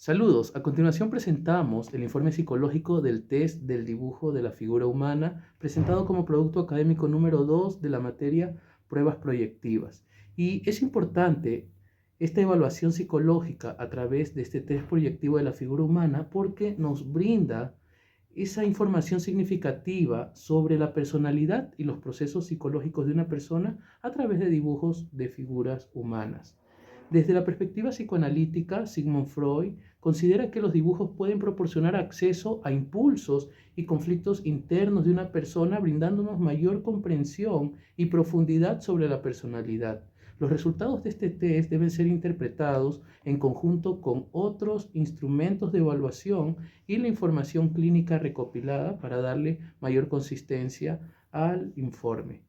Saludos. A continuación presentamos el informe psicológico del test del dibujo de la figura humana, presentado como producto académico número 2 de la materia pruebas proyectivas. Y es importante esta evaluación psicológica a través de este test proyectivo de la figura humana porque nos brinda esa información significativa sobre la personalidad y los procesos psicológicos de una persona a través de dibujos de figuras humanas. Desde la perspectiva psicoanalítica, Sigmund Freud considera que los dibujos pueden proporcionar acceso a impulsos y conflictos internos de una persona, brindándonos mayor comprensión y profundidad sobre la personalidad. Los resultados de este test deben ser interpretados en conjunto con otros instrumentos de evaluación y la información clínica recopilada para darle mayor consistencia al informe.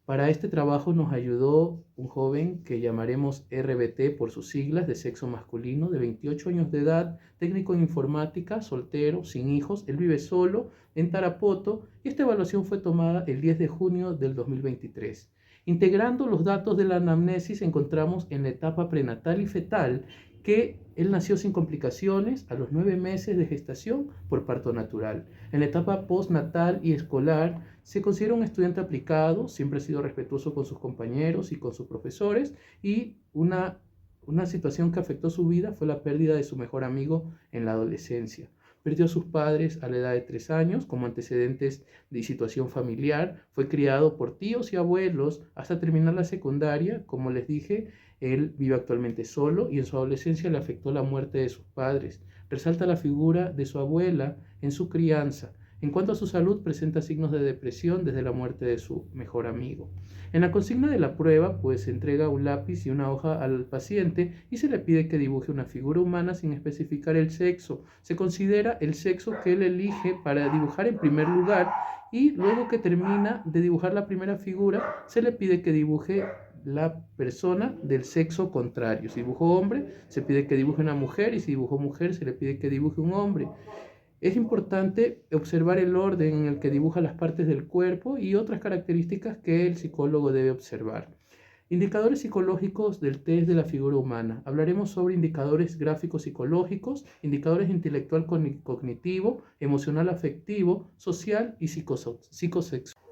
Para este trabajo nos ayudó un joven que llamaremos RBT por sus siglas, de sexo masculino, de 28 años de edad, técnico en informática, soltero, sin hijos. Él vive solo en Tarapoto y esta evaluación fue tomada el 10 de junio del 2023. Integrando los datos de la anamnesis encontramos en la etapa prenatal y fetal que él nació sin complicaciones a los 9 meses de gestación por parto natural. En la etapa postnatal y escolar se considera un estudiante aplicado, siempre ha sido respetuoso con sus compañeros y con sus profesores, y una situación que afectó su vida fue la pérdida de su mejor amigo en la adolescencia. Perdió a sus padres a la edad de 3 años como antecedentes de situación familiar. Fue criado por tíos y abuelos hasta terminar la secundaria. Como les dije, él vive actualmente solo y en su adolescencia le afectó la muerte de sus padres. Resalta la figura de su abuela en su crianza. En cuanto a su salud, presenta signos de depresión desde la muerte de su mejor amigo. En la consigna de la prueba, pues se entrega un lápiz y una hoja al paciente y se le pide que dibuje una figura humana sin especificar el sexo. Se considera el sexo que él elige para dibujar en primer lugar y luego que termina de dibujar la primera figura, se le pide que dibuje la persona del sexo contrario. Si dibujó hombre, se pide que dibuje una mujer y si dibujó mujer, se le pide que dibuje un hombre. Es importante observar el orden en el que dibuja las partes del cuerpo y otras características que el psicólogo debe observar. Indicadores psicológicos del test de la figura humana. Hablaremos sobre indicadores gráficos psicológicos, indicadores intelectual cognitivo, emocional afectivo, social y psicosexual.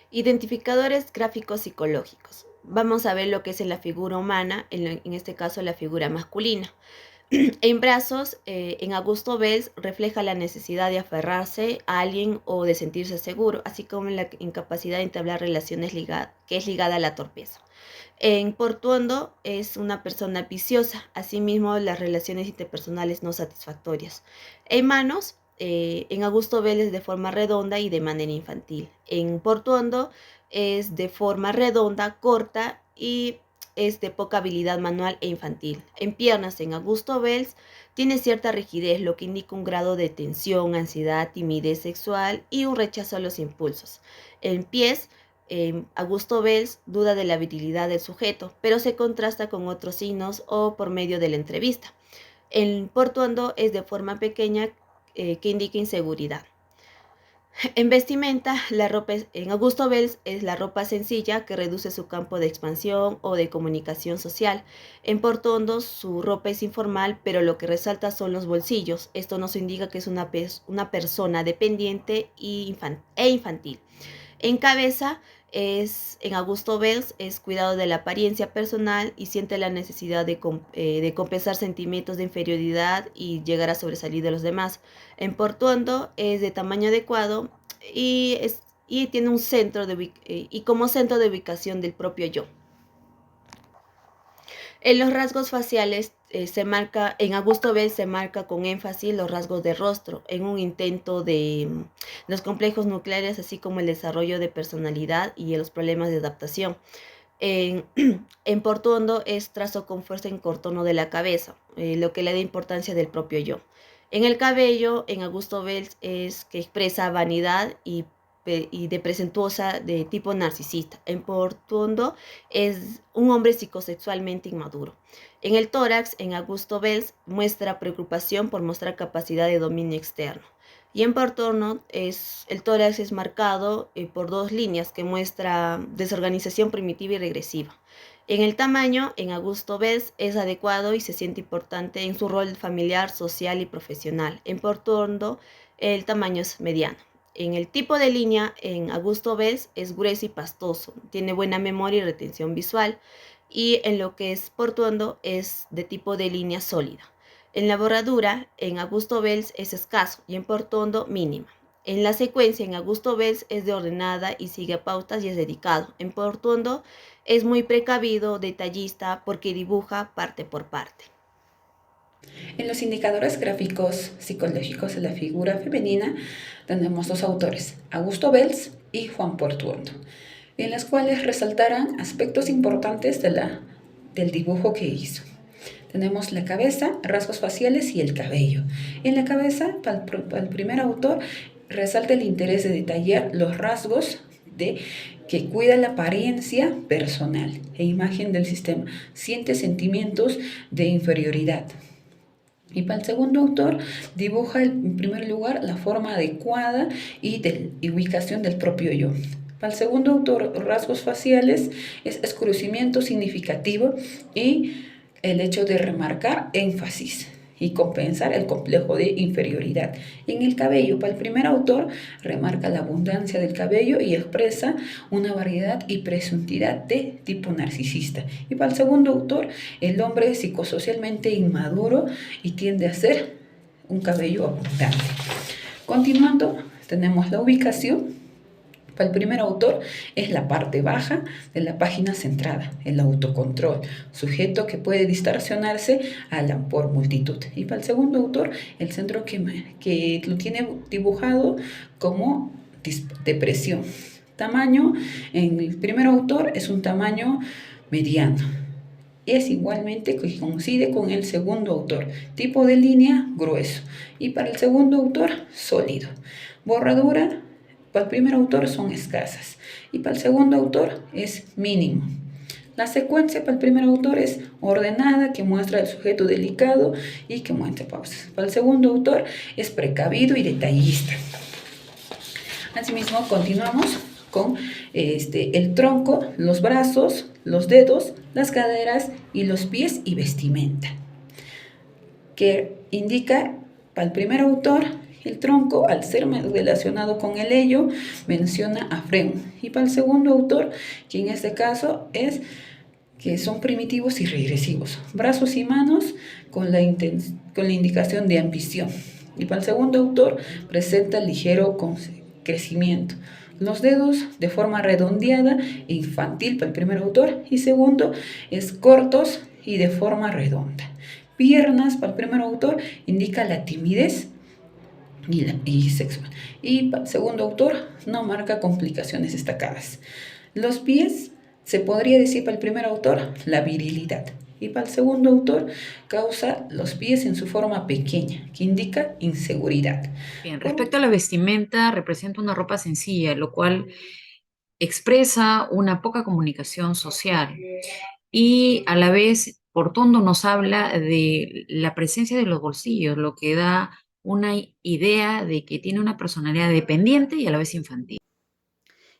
Identificadores gráficos psicológicos. Vamos a ver lo que es en la figura humana, en este caso la figura masculina. En brazos, en Augusto Wells refleja la necesidad de aferrarse a alguien o de sentirse seguro, así como la incapacidad de entablar relaciones que es ligada a la torpeza. En Portuondo es una persona viciosa, asimismo las relaciones interpersonales no satisfactorias. En manos, en Augusto Vélez de forma redonda y de manera infantil. En Portuondo es de forma redonda, corta y es de poca habilidad manual e infantil. En piernas, en Augusto Vélez tiene cierta rigidez, lo que indica un grado de tensión, ansiedad, timidez sexual y un rechazo a los impulsos. En pies, Augusto Wells duda de la virilidad del sujeto, pero se contrasta con otros signos o por medio de la entrevista. En Portuondo es de forma pequeña que indica inseguridad. En vestimenta, en Augusto Wells es la ropa sencilla que reduce su campo de expansión o de comunicación social. En Portuondo su ropa es informal, pero lo que resalta son los bolsillos. Esto nos indica que es una persona dependiente e infantil. En cabeza, en Augusto Wells es cuidado de la apariencia personal y siente la necesidad de compensar sentimientos de inferioridad y llegar a sobresalir de los demás. En Portuondo es de tamaño adecuado y tiene un y como centro de ubicación del propio yo. En los rasgos faciales en Augusto Bell se marca con énfasis los rasgos de rostro, en un intento de los complejos nucleares, así como el desarrollo de personalidad y los problemas de adaptación. En, en Portuondo es trazo con fuerza en contorno de la cabeza, lo que le da importancia del propio yo. En el cabello, en Augusto Bell es que expresa vanidad y de presentuosa de tipo narcisista. En Portuondo es un hombre psicosexualmente inmaduro. En el tórax, en Augusto Wells, muestra preocupación por mostrar capacidad de dominio externo. Y en Portuondo el tórax es marcado por dos líneas que muestra desorganización primitiva y regresiva. En el tamaño, en Augusto Bess es adecuado y se siente importante en su rol familiar, social y profesional. En Portuondo, el tamaño es mediano. En el tipo de línea, en Augusto Bess es grueso y pastoso, tiene buena memoria y retención visual. Y en lo que es Portuondo es de tipo de línea sólida. En la borradura, en Augusto Bess es escaso y en Portuondo mínima. En la secuencia, en Augusto Bess es de ordenada y sigue pautas y es dedicado. En Portuondo es muy precavido, detallista, porque dibuja parte por parte. En los indicadores gráficos psicológicos de la figura femenina tenemos dos autores, Augusto Belz y Juan Portuondo, en las cuales resaltarán aspectos importantes del dibujo que hizo. Tenemos la cabeza, rasgos faciales y el cabello. En la cabeza, para el primer autor, resalta el interés de detallar los rasgos que cuida la apariencia personal e imagen del sistema. Siente sentimientos de inferioridad. Y para el segundo autor, dibuja en primer lugar la forma adecuada y ubicación del propio yo. Para el segundo autor, rasgos faciales es escrucimiento significativo y el hecho de remarcar énfasis y compensar el complejo de inferioridad. En el cabello, para el primer autor, remarca la abundancia del cabello y expresa una variedad y presuntividad de tipo narcisista. Y para el segundo autor, el hombre es psicosocialmente inmaduro y tiende a ser un cabello abundante. Continuando, tenemos la ubicación. Para el primer autor es la parte baja de la página centrada, el autocontrol, sujeto que puede distorsionarse por multitud. Y para el segundo autor, el centro que lo tiene dibujado como depresión. Tamaño, en el primer autor es un tamaño mediano. Es igualmente que coincide con el segundo autor. Tipo de línea, grueso. Y para el segundo autor, sólido. Borradura, para el primer autor son escasas. Y para el segundo autor es mínimo. La secuencia para el primer autor es ordenada, que muestra el sujeto delicado y que muestra pausas. Para el segundo autor es precavido y detallista. Asimismo, continuamos con el tronco, los brazos, los dedos, las caderas y los pies y vestimenta, que indica para el primer autor el tronco, al ser relacionado con el ello, menciona a Freud. Y para el segundo autor, que en este caso es que son primitivos y regresivos, brazos y manos con la indicación de ambición. Y para el segundo autor presenta ligero crecimiento. Los dedos de forma redondeada e infantil para el primer autor y segundo es cortos y de forma redonda. Piernas para el primer autor indica la timidez y sexual. Y para el segundo autor no marca complicaciones destacadas. Los pies se podría decir para el primer autor la virilidad. Y para el segundo autor causa los pies en su forma pequeña, que indica inseguridad. Bien, respecto a la vestimenta, representa una ropa sencilla, lo cual expresa una poca comunicación social y a la vez Portuondo nos habla de la presencia de los bolsillos, lo que da una idea de que tiene una personalidad dependiente y a la vez infantil.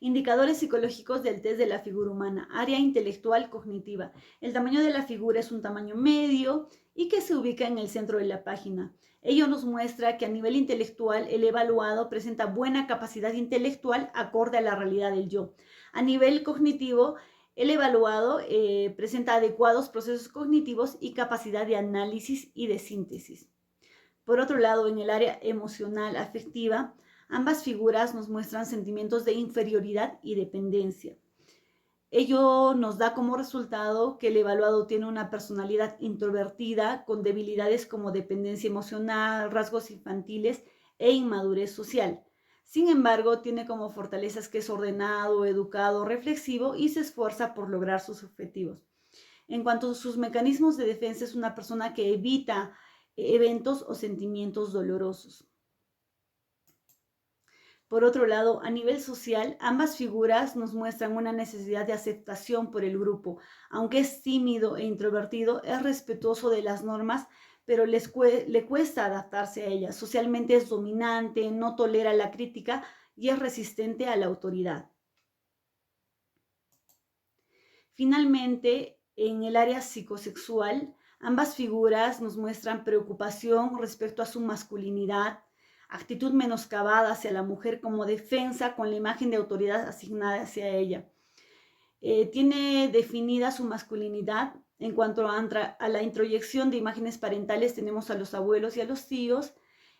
Indicadores psicológicos del test de la figura humana. Área intelectual cognitiva. El tamaño de la figura es un tamaño medio y que se ubica en el centro de la página. Ello nos muestra que a nivel intelectual el evaluado presenta buena capacidad intelectual acorde a la realidad del yo. A nivel cognitivo, el evaluado presenta adecuados procesos cognitivos y capacidad de análisis y de síntesis. Por otro lado, en el área emocional afectiva, ambas figuras nos muestran sentimientos de inferioridad y dependencia. Ello nos da como resultado que el evaluado tiene una personalidad introvertida con debilidades como dependencia emocional, rasgos infantiles e inmadurez social. Sin embargo, tiene como fortalezas que es ordenado, educado, reflexivo y se esfuerza por lograr sus objetivos. En cuanto a sus mecanismos de defensa, es una persona que evita eventos o sentimientos dolorosos. Por otro lado, a nivel social, ambas figuras nos muestran una necesidad de aceptación por el grupo. Aunque es tímido e introvertido, es respetuoso de las normas, pero le cuesta adaptarse a ellas. Socialmente es dominante, no tolera la crítica y es resistente a la autoridad. Finalmente, en el área psicosexual, ambas figuras nos muestran preocupación respecto a su masculinidad, actitud menoscabada hacia la mujer como defensa con la imagen de autoridad asignada hacia ella. Tiene definida su masculinidad. En cuanto a la introyección de imágenes parentales, tenemos a los abuelos y a los tíos.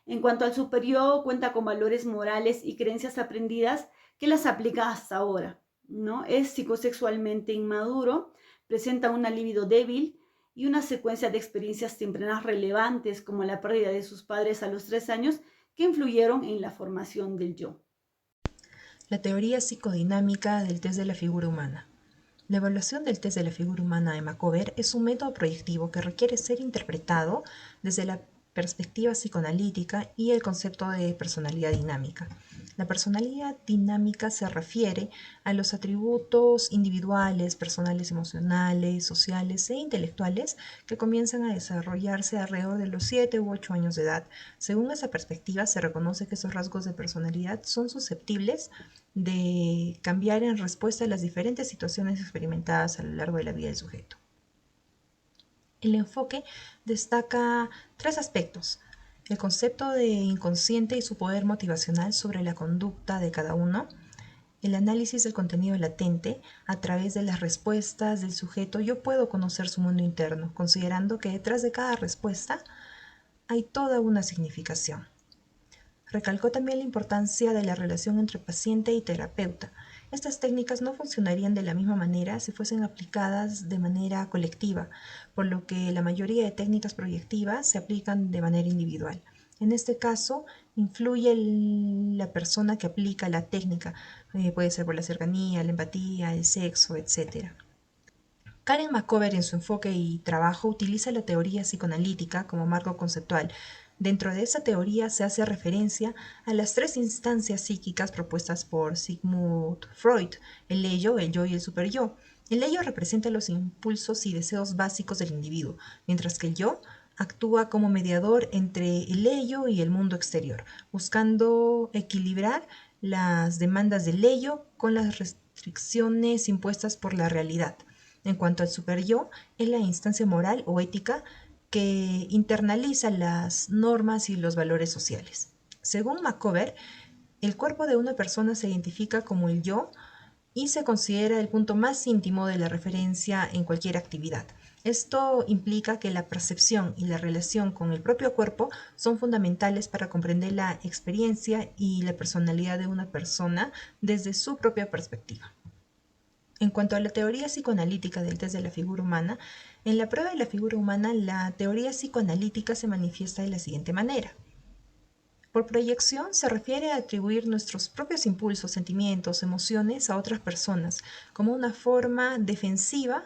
En cuanto al superior, cuenta con valores morales y creencias aprendidas que las aplica hasta ahora, ¿no? Es psicosexualmente inmaduro, presenta una libido débil y una secuencia de experiencias tempranas relevantes, como la pérdida de sus padres a los 3 años, que influyeron en la formación del yo. La teoría psicodinámica del test de la figura humana. La evaluación del test de la figura humana de Macover es un método proyectivo que requiere ser interpretado desde la perspectiva psicoanalítica y el concepto de personalidad dinámica. La personalidad dinámica se refiere a los atributos individuales, personales, emocionales, sociales e intelectuales que comienzan a desarrollarse alrededor de los 7 u 8 años de edad. Según esa perspectiva, se reconoce que esos rasgos de personalidad son susceptibles de cambiar en respuesta a las diferentes situaciones experimentadas a lo largo de la vida del sujeto. El enfoque destaca 3 aspectos: el concepto de inconsciente y su poder motivacional sobre la conducta de cada uno, el análisis del contenido latente. A través de las respuestas del sujeto yo puedo conocer su mundo interno, considerando que detrás de cada respuesta hay toda una significación. Recalcó también la importancia de la relación entre paciente y terapeuta. Estas técnicas no funcionarían de la misma manera si fuesen aplicadas de manera colectiva, por lo que la mayoría de técnicas proyectivas se aplican de manera individual. En este caso, influye la persona que aplica la técnica, puede ser por la cercanía, la empatía, el sexo, etc. Karen Macover, en su enfoque y trabajo, utiliza la teoría psicoanalítica como marco conceptual. Dentro de esa teoría se hace referencia a las 3 instancias psíquicas propuestas por Sigmund Freud: el ello, el yo y el superyo. El ello representa los impulsos y deseos básicos del individuo, mientras que el yo actúa como mediador entre el ello y el mundo exterior, buscando equilibrar las demandas del ello con las restricciones impuestas por la realidad. En cuanto al superyo, es la instancia moral o ética que internaliza las normas y los valores sociales. Según Macover, el cuerpo de una persona se identifica como el yo y se considera el punto más íntimo de la referencia en cualquier actividad. Esto implica que la percepción y la relación con el propio cuerpo son fundamentales para comprender la experiencia y la personalidad de una persona desde su propia perspectiva. En cuanto a la teoría psicoanalítica del test de la figura humana, en la prueba de la figura humana, la teoría psicoanalítica se manifiesta de la siguiente manera. Por proyección se refiere a atribuir nuestros propios impulsos, sentimientos, emociones a otras personas como una forma defensiva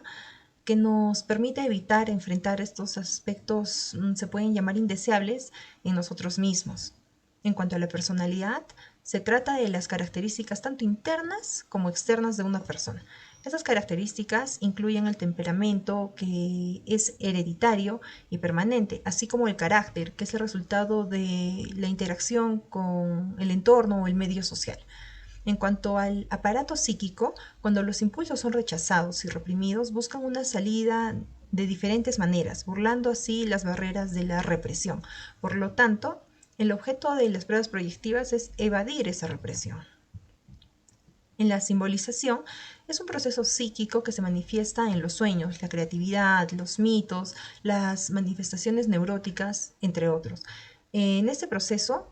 que nos permite evitar enfrentar estos aspectos, se pueden llamar indeseables, en nosotros mismos. En cuanto a la personalidad, se trata de las características tanto internas como externas de una persona. Esas características incluyen el temperamento, que es hereditario y permanente, así como el carácter, que es el resultado de la interacción con el entorno o el medio social. En cuanto al aparato psíquico, cuando los impulsos son rechazados y reprimidos, buscan una salida de diferentes maneras, burlando así las barreras de la represión. Por lo tanto, el objeto de las pruebas proyectivas es evadir esa represión. En la simbolización, es un proceso psíquico que se manifiesta en los sueños, la creatividad, los mitos, las manifestaciones neuróticas, entre otros. En este proceso,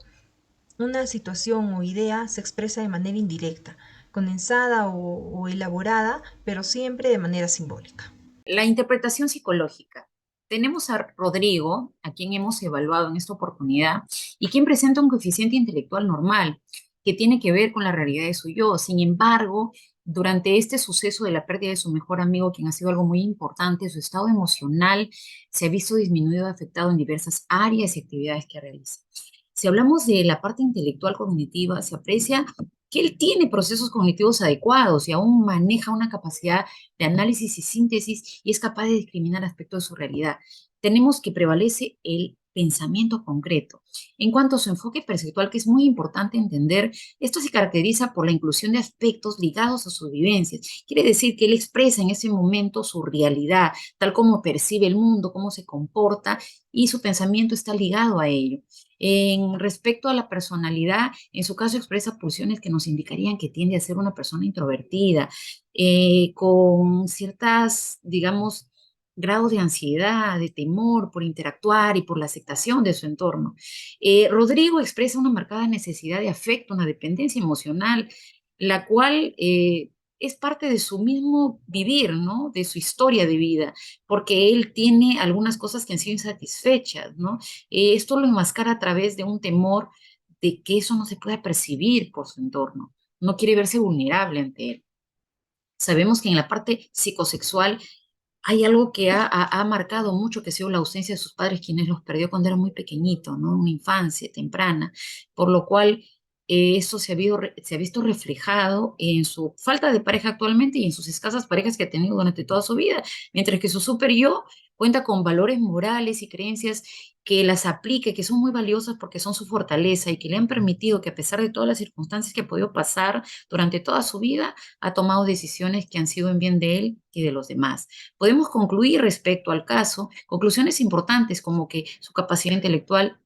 una situación o idea se expresa de manera indirecta, condensada o elaborada, pero siempre de manera simbólica. La interpretación psicológica. Tenemos a Rodrigo, a quien hemos evaluado en esta oportunidad, y quien presenta un coeficiente intelectual normal, que tiene que ver con la realidad de su yo. Sin embargo, durante este suceso de la pérdida de su mejor amigo, quien ha sido algo muy importante, su estado emocional se ha visto disminuido, afectado en diversas áreas y actividades que realiza. Si hablamos de la parte intelectual cognitiva, se aprecia que él tiene procesos cognitivos adecuados y aún maneja una capacidad de análisis y síntesis y es capaz de discriminar aspectos de su realidad. Tenemos que prevalece el pensamiento concreto. En cuanto a su enfoque perceptual, que es muy importante entender, esto se caracteriza por la inclusión de aspectos ligados a sus vivencias. Quiere decir que él expresa en ese momento su realidad, tal como percibe el mundo, cómo se comporta, y su pensamiento está ligado a ello. En respecto a la personalidad, en su caso expresa pulsiones que nos indicarían que tiende a ser una persona introvertida, con ciertas, digamos, grados de ansiedad, de temor por interactuar y por la aceptación de su entorno. Rodrigo expresa una marcada necesidad de afecto, una dependencia emocional, la cual es parte de su mismo vivir, ¿no? De su historia de vida, porque él tiene algunas cosas que han sido insatisfechas, ¿no? Esto lo enmascara a través de un temor de que eso no se pueda percibir por su entorno. No quiere verse vulnerable ante él. Sabemos que en la parte psicosexual hay algo que ha marcado mucho, que ha sido la ausencia de sus padres, quienes los perdió cuando era muy pequeñito, ¿no? Una infancia temprana, por lo cual eso se ha visto reflejado en su falta de pareja actualmente y en sus escasas parejas que ha tenido durante toda su vida, mientras que su super yo cuenta con valores morales y creencias que las aplique, que son muy valiosas porque son su fortaleza y que le han permitido que, a pesar de todas las circunstancias que ha podido pasar durante toda su vida, ha tomado decisiones que han sido en bien de él y de los demás. Podemos concluir respecto al caso conclusiones importantes como que su capacidad intelectual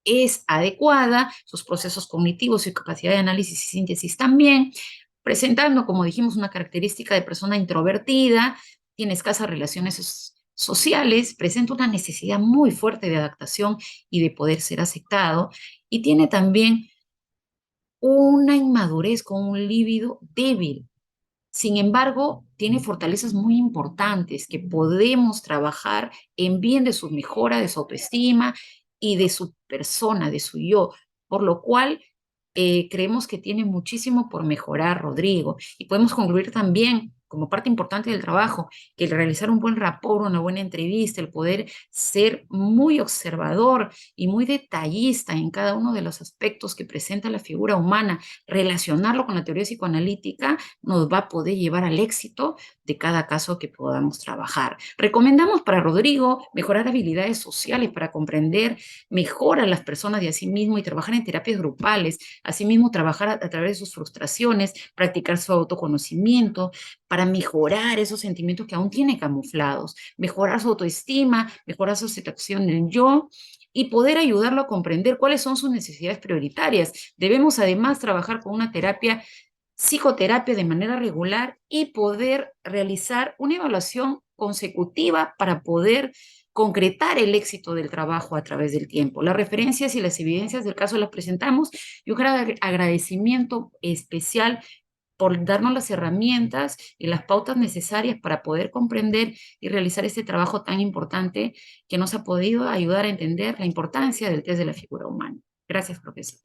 es adecuada, sus procesos cognitivos y capacidad de análisis y síntesis también, presentando, como dijimos, una característica de persona introvertida, tiene escasas relaciones sociales, presenta una necesidad muy fuerte de adaptación y de poder ser aceptado, y tiene también una inmadurez con un líbido débil. Sin embargo, tiene fortalezas muy importantes que podemos trabajar en bien de su mejora, de su autoestima y de su persona, de su yo, por lo cual creemos que tiene muchísimo por mejorar Rodrigo. Y podemos concluir también, como parte importante del trabajo, que el realizar un buen rapport, una buena entrevista, el poder ser muy observador y muy detallista en cada uno de los aspectos que presenta la figura humana, relacionarlo con la teoría psicoanalítica, nos va a poder llevar al éxito de cada caso que podamos trabajar. Recomendamos para Rodrigo mejorar habilidades sociales para comprender mejor a las personas y a sí mismo y trabajar en terapias grupales, asimismo trabajar a través de sus frustraciones, practicar su autoconocimiento para mejorar esos sentimientos que aún tiene camuflados, mejorar su autoestima, mejorar su aceptación del yo y poder ayudarlo a comprender cuáles son sus necesidades prioritarias. Debemos además trabajar con una psicoterapia de manera regular y poder realizar una evaluación consecutiva para poder concretar el éxito del trabajo a través del tiempo. Las referencias y las evidencias del caso las presentamos y un agradecimiento especial por darnos las herramientas y las pautas necesarias para poder comprender y realizar este trabajo tan importante que nos ha podido ayudar a entender la importancia del test de la figura humana. Gracias, profesor.